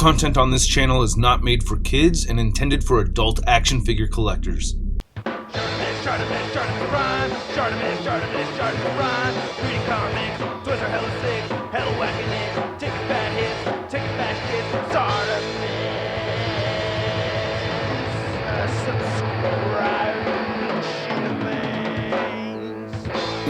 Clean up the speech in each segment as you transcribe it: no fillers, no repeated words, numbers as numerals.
content on this channel is not made for kids and intended for adult action figure collectors. Reading comics, toys are hella sick, hella whacking it, taking bad hits, taking bad shits,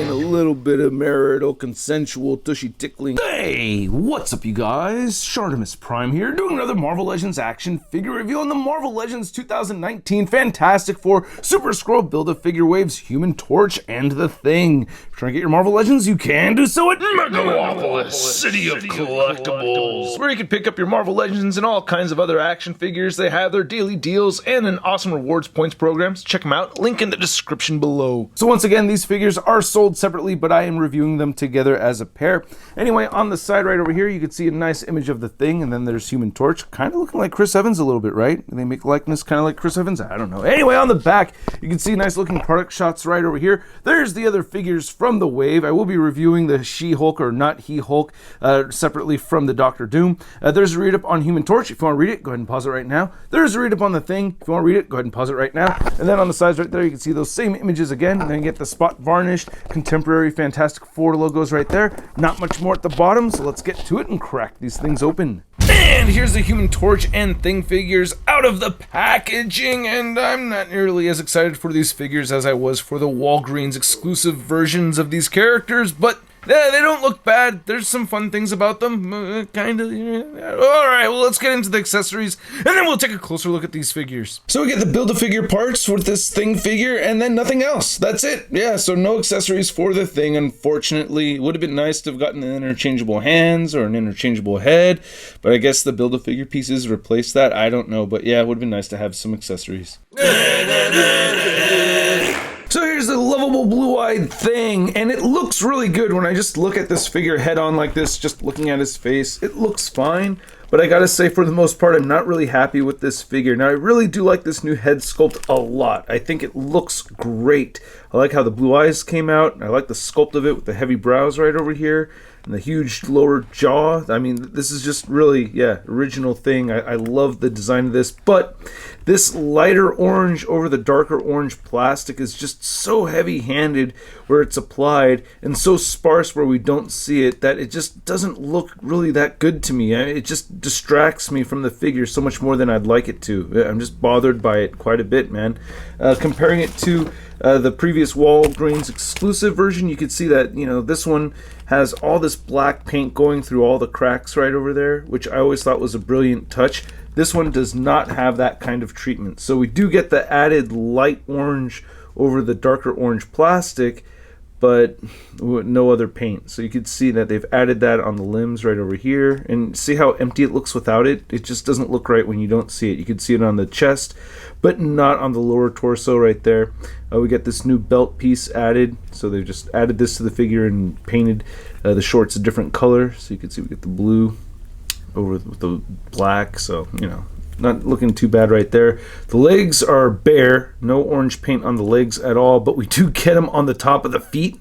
And a little bit of marital, consensual, tushy tickling. Hey, what's up you guys? ShartimusPrime here, doing another Marvel Legends action figure review on the Marvel Legends 2019 Fantastic Four Super Skrull Build-A-Figure Waves, Human Torch, and The Thing. If you're trying to get your Marvel Legends, you can do so at Megalopolis, City of Collectibles, where you can pick up your Marvel Legends and all kinds of other action figures. They have their daily deals and an awesome rewards points programs. Check them out, link in the description below. So once again, these figures are sold separately, but I am reviewing them together as a pair. Anyway, on the side right over here, you can see a nice image of the Thing, and then there's Human Torch, kind of looking like Chris Evans a little bit, right? They make likeness kind of like Chris Evans? I don't know. Anyway, on the back, you can see nice looking product shots right over here. There's the other figures from the wave. I will be reviewing the She-Hulk, or Not He-Hulk, separately from the Doctor Doom. There's a read-up on Human Torch. If you want to read it, go ahead and pause it right now. There's a read-up on the Thing. If you want to read it, go ahead and pause it right now. And then on the sides right there, you can see those same images again, and then you get the spot varnished, contemporary Fantastic Four logos right there. Not much more at the bottom, so let's get to it and crack these things open. And here's the Human Torch and Thing figures out of the packaging, and I'm not nearly as excited for these figures as I was for the Walgreens exclusive versions of these characters, but they don't look bad. There's some fun things about them, kind of. Alright, well, let's get into the accessories, and then we'll take a closer look at these figures. So we get the Build-A-Figure parts with this Thing figure, and then nothing else. That's it. Yeah, so no accessories for the Thing, unfortunately. It would have been nice to have gotten an interchangeable hands or an interchangeable head, but I guess the Build-A-Figure pieces replace that. I don't know, but yeah, it would have been nice to have some accessories. So here's the lovable blue-eyed Thing, and it looks really good when I just look at this figure head on like this, just looking at his face. It looks fine, but I gotta say, for the most part, I'm not really happy with this figure. Now, I really do like this new head sculpt a lot. I think it looks great. I like how the blue eyes came out. I like the sculpt of it with the heavy brows right over here and the huge lower jaw. I mean, this is just really, yeah, original Thing. I love the design of this, but this lighter orange over the darker orange plastic is just so heavy-handed where it's applied and so sparse where we don't see it that it just doesn't look really that good to me. It just distracts me from the figure so much more than I'd like it to. I'm just bothered by it quite a bit, man. Comparing it to the previous Walgreens exclusive version, you could see that, you know, this one has all this black paint going through all the cracks right over there, which I always thought was a brilliant touch. This one does not have that kind of treatment. So we do get the added light orange over the darker orange plastic, but no other paint. So you can see that they've added that on the limbs right over here, and see how empty it looks without it? It just doesn't look right when you don't see it. You can see it on the chest, but not on the lower torso right there. We get this new belt piece added, so they've just added this to the figure and painted the shorts a different color. So you can see we get the blue over with the black, so, you know, not looking too bad right there. The legs are bare, no orange paint on the legs at all, but we do get them on the top of the feet,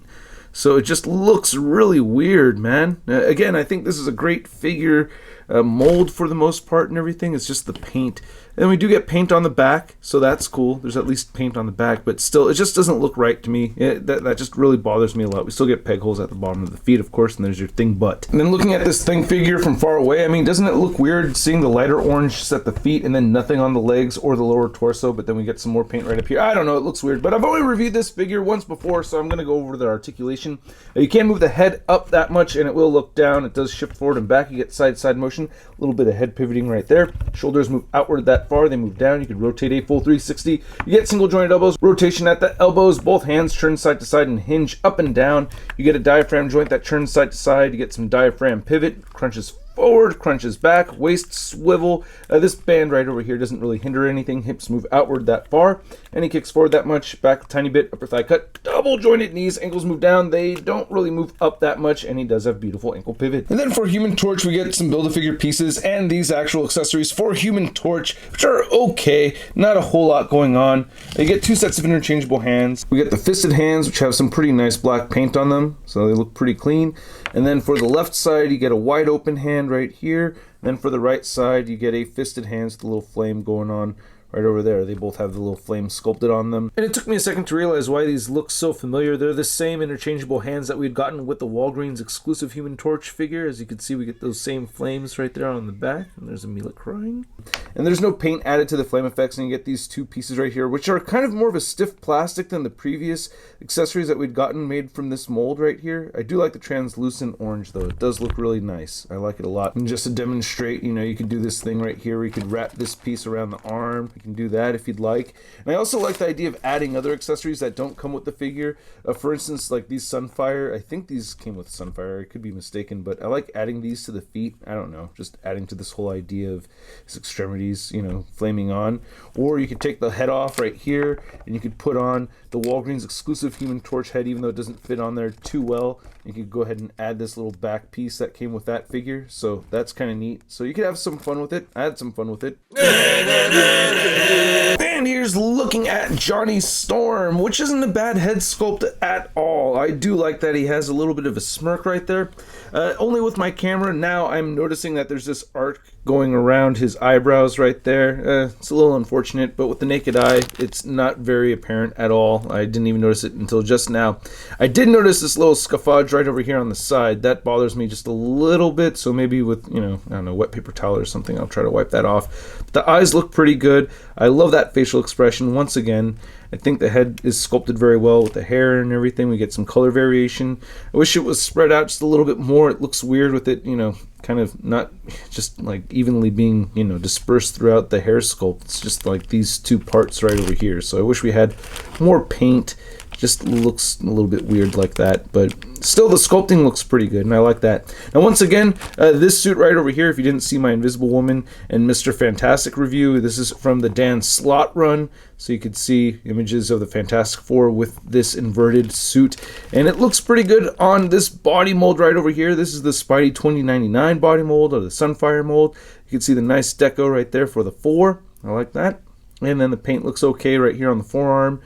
so it just looks really weird, man. Again, I think this is a great figure mold for the most part and everything. It's just the paint. And we do get paint on the back, so that's cool. There's at least paint on the back, but still, it just doesn't look right to me. That just really bothers me a lot. We still get peg holes at the bottom of the feet, of course, and there's your Thing butt. And then looking at this Thing figure from far away, I mean, doesn't it look weird seeing the lighter orange just at the feet and then nothing on the legs or the lower torso, but then we get some more paint right up here? I don't know, it looks weird, but I've only reviewed this figure once before, so I'm going to go over the articulation. You can't move the head up that much, and it will look down. It does shift forward and back. You get side-to-side motion, a little bit of head pivoting right there. Shoulders move outward that far, they move down. You could rotate a full 360. You get single jointed elbows, rotation at the elbows, both hands turn side to side and hinge up and down. You get a diaphragm joint that turns side to side. You get some diaphragm pivot, crunches forward, crunches back, waist swivel. This band right over here doesn't really hinder anything. Hips move outward that far, and he kicks forward that much, back a tiny bit, upper thigh cut, double jointed knees, ankles move down. They don't really move up that much, and he does have beautiful ankle pivot. And then for Human Torch, we get some Build-A-Figure pieces and these actual accessories for Human Torch, which are okay, not a whole lot going on. You get two sets of interchangeable hands. We get the fisted hands, which have some pretty nice black paint on them, so they look pretty clean. And then for the left side, you get a wide open hand hand right here. And then for the right side, you get a fisted hands with a little flame going on right over there. They both have the little flame sculpted on them. And it took me a second to realize why these look so familiar. They're the same interchangeable hands that we had gotten with the Walgreens exclusive Human Torch figure. As you can see, we get those same flames right there on the back. And there's Amelia crying. And there's no paint added to the flame effects, and you get these two pieces right here, which are kind of more of a stiff plastic than the previous accessories that we'd gotten made from this mold right here. I do like the translucent orange, though. It does look really nice. I like it a lot. And just to demonstrate, you know, you could do this thing right here where you could wrap this piece around the arm. You can do that if you'd like. And I also like the idea of adding other accessories that don't come with the figure. For instance, like these Sunfire. I think these came with Sunfire. I could be mistaken, but I like adding these to the feet. I don't know, just adding to this whole idea of his extremities, you know, flaming on. Or you could take the head off right here, and you could put on the Walgreens exclusive Human Torch head, even though it doesn't fit on there too well. You could go ahead and add this little back piece that came with that figure, so that's kind of neat. So you could have some fun with it. I had some fun with it. And here's looking at Johnny Storm, which isn't a bad head sculpt at all. I do like that he has a little bit of a smirk right there. Only with my camera now I'm noticing that there's this arc going around his eyebrows right there. It's a little unfortunate, but with the naked eye, it's not very apparent at all. I didn't even notice it until just now. I did notice this little scuffage right over here on the side. That bothers me just a little bit, so maybe with, you know, I don't know, wet paper towel or something, I'll try to wipe that off. But the eyes look pretty good. I love that facial expression. Once again, I think the head is sculpted very well with the hair and everything. We get some color variation. I wish it was spread out just a little bit more. It looks weird with it, you know, kind of not just like evenly being, you know, dispersed throughout the hair sculpt. It's just like these two parts right over here. So I wish we had more paint. Just looks a little bit weird like that, but still the sculpting looks pretty good, and I like that. Now once again, this suit right over here, if you didn't see my Invisible Woman and Mr. Fantastic review, this is from the Dan Slott run, so you could see images of the Fantastic Four with this inverted suit, and it looks pretty good on this body mold right over here. This is the Spidey 2099 body mold, or the Sunfire mold. You can see the nice deco right there for the 4. I like that. And then the paint looks okay right here on the forearm.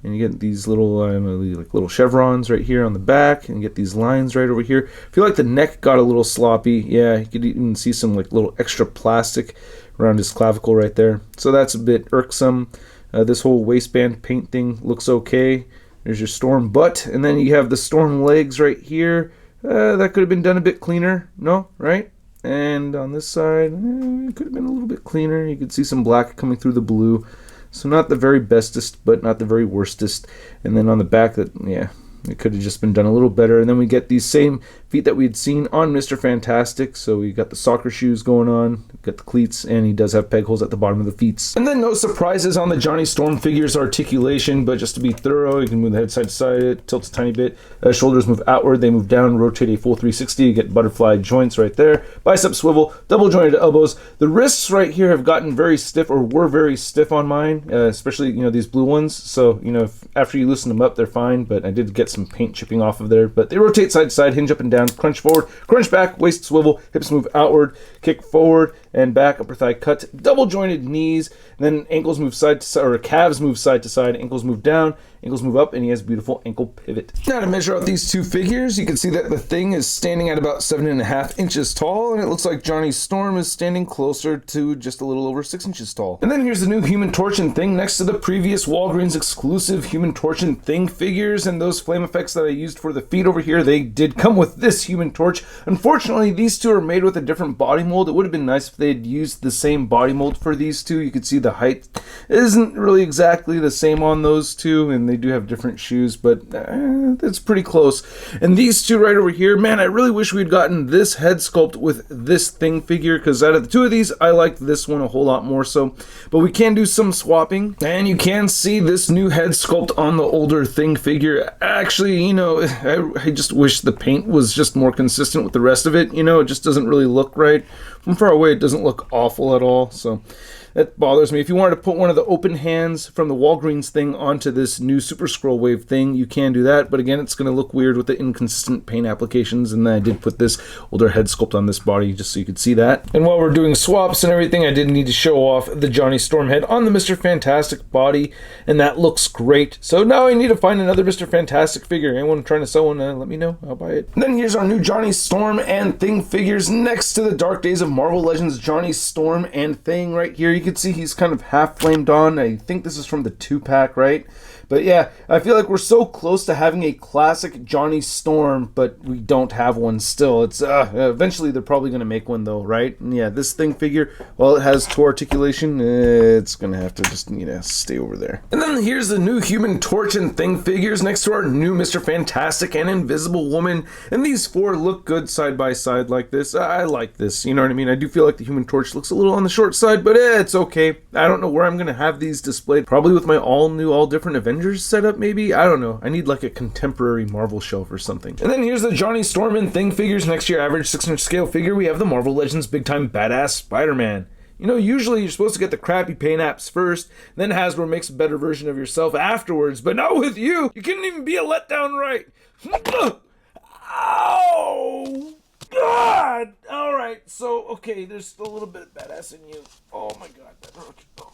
And you get these little like little chevrons right here on the back, and you get these lines right over here. I feel like the neck got a little sloppy. Yeah, you could even see some like little extra plastic around his clavicle right there. So that's a bit irksome. This whole waistband paint thing looks okay. There's your Storm butt, and then you have the Storm legs right here. That could have been done a bit cleaner, no? Right? And on this side, it could have been a little bit cleaner. You could see some black coming through the blue. So not the very bestest, but not the very worstest. And then on the back, that, yeah, it could have just been done a little better. And then we get these same feet that we had seen on Mr. Fantastic. So we got the soccer shoes going on, got the cleats, and he does have peg holes at the bottom of the feet. And then no surprises on the Johnny Storm figure's articulation, but just to be thorough, you can move the head side to side, it tilts a tiny bit. Shoulders move outward, they move down, rotate a full 360, you get butterfly joints right there. Bicep swivel, double jointed elbows. The wrists right here have gotten very stiff, or were very stiff on mine, especially, you know, these blue ones. So, you know, after you loosen them up, they're fine, but I did get some paint chipping off of there. But they rotate side to side, hinge up and down, crunch forward, crunch back, waist swivel, hips move outward, kick forward and back, upper thigh cut, double jointed knees, and then ankles move side to side, or calves move side to side, ankles move down, ankles move up, and he has beautiful ankle pivot. Now to measure out these two figures, you can see that the thing is standing at about 7.5 inches tall, and it looks like Johnny Storm is standing closer to just a little over 6 inches tall. And then here's the new Human Torch and Thing next to the previous Walgreens exclusive Human Torch and Thing figures, and those flame effects that I used for the feet over here, they did come with this Human Torch. Unfortunately, these two are made with a different body mold. It would have been nice if they had used the same body mold for these two. You could see the height isn't really exactly the same on those two, and they do have different shoes, but it's pretty close. And these two right over here, man, I really wish we'd gotten this head sculpt with this Thing figure, because out of the two of these, I liked this one a whole lot more so. But we can do some swapping, and you can see this new head sculpt on the older Thing figure. Actually, you know, I just wish the paint was just more consistent with the rest of it. You know, it just doesn't really look right. From far away, it doesn't look awful at all, so That bothers me. If you wanted to put one of the open hands from the Walgreens thing onto this new Super Skrull Wave thing, you can do that. But again, it's going to look weird with the inconsistent paint applications. And then I did put this older head sculpt on this body just so you could see that. And while we're doing swaps and everything, I did need to show off the Johnny Storm head on the Mr. Fantastic body. And that looks great. So now I need to find another Mr. Fantastic figure. Anyone trying to sell one, let me know. I'll buy it. And then here's our new Johnny Storm and Thing figures next to the Dark Days of Marvel Legends Johnny Storm and Thing right here. You can see he's kind of half flamed on. I think this is from the 2-pack, right? But yeah, I feel like we're so close to having a classic Johnny Storm, but we don't have one still. It's eventually they're probably going to make one though, right? And yeah, this Thing figure, well, it has 2 articulation. It's going to have to just, stay over there. And then here's the new Human Torch and Thing figures next to our new Mr. Fantastic and Invisible Woman. And these 4 look good side by side like this. I like this, you know what I mean? I do feel like the Human Torch looks a little on the short side, but it's okay. I don't know where I'm going to have these displayed. Probably with my all new, all different Avengers setup, maybe? I don't know. I need like a contemporary Marvel shelf or something. And then here's the Johnny Storm and Thing figures. Next to your average 6-inch scale figure, we have the Marvel Legends Big Time Badass Spider-Man. Usually you're supposed to get the crappy paint apps first, then Hasbro makes a better version of yourself afterwards, but not with you! You couldn't even be a letdown right! Ow! God! Alright, so, okay, there's still a little bit of badass in you. Oh my god, that hurt. Oh.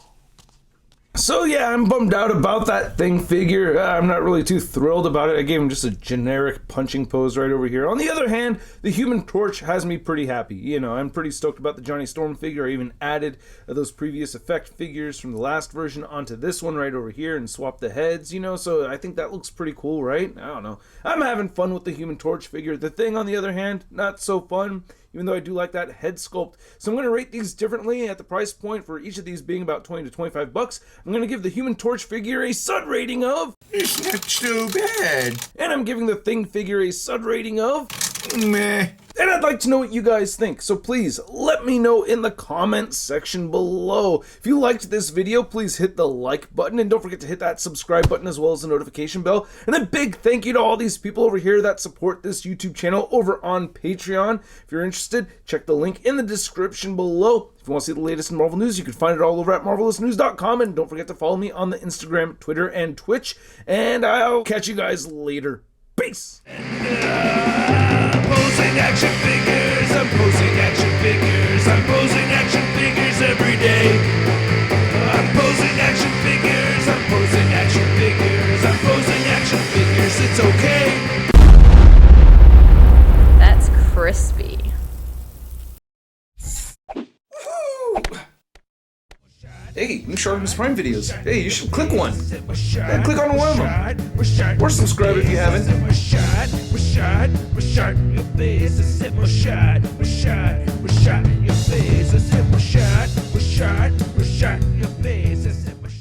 So yeah, I'm bummed out about that Thing figure. I'm not really too thrilled about it. I gave him just a generic punching pose right over here. On the other hand, the Human Torch has me pretty happy. I'm pretty stoked about the Johnny Storm figure. I even added those previous effect figures from the last version onto this one right over here and swapped the heads, so I think that looks pretty cool, right? I don't know. I'm having fun with the Human Torch figure. The Thing, on the other hand, not so fun. Even though I do like that head sculpt. So I'm going to rate these differently at the price point for each of these being about 20 to 25 bucks. I'm going to give the Human Torch figure a sud rating of... It's not so bad. And I'm giving the Thing figure a sud rating of... Meh. And I'd like to know what you guys think, so please let me know in the comments section below. If you liked this video, please hit the like button, and don't forget to hit that subscribe button as well as the notification bell. And a big thank you to all these people over here that support this YouTube channel over on Patreon. If you're interested, check the link in the description below. If you want to see the latest in Marvel news, you can find it all over at marvelousnews.com, and don't forget to follow me on the Instagram, Twitter, and Twitch, and I'll catch you guys later. Peace! Posing action figures, I'm posing action figures, I'm posing action figures every day. I'm posing action figures, I'm posing action figures, I'm posing action figures, it's okay. That's crispy. Hey, new ShartimusPrime videos. Hey, you should click one. Yeah, click on one of them. Or subscribe if you haven't. Your face is hit my shot, your face.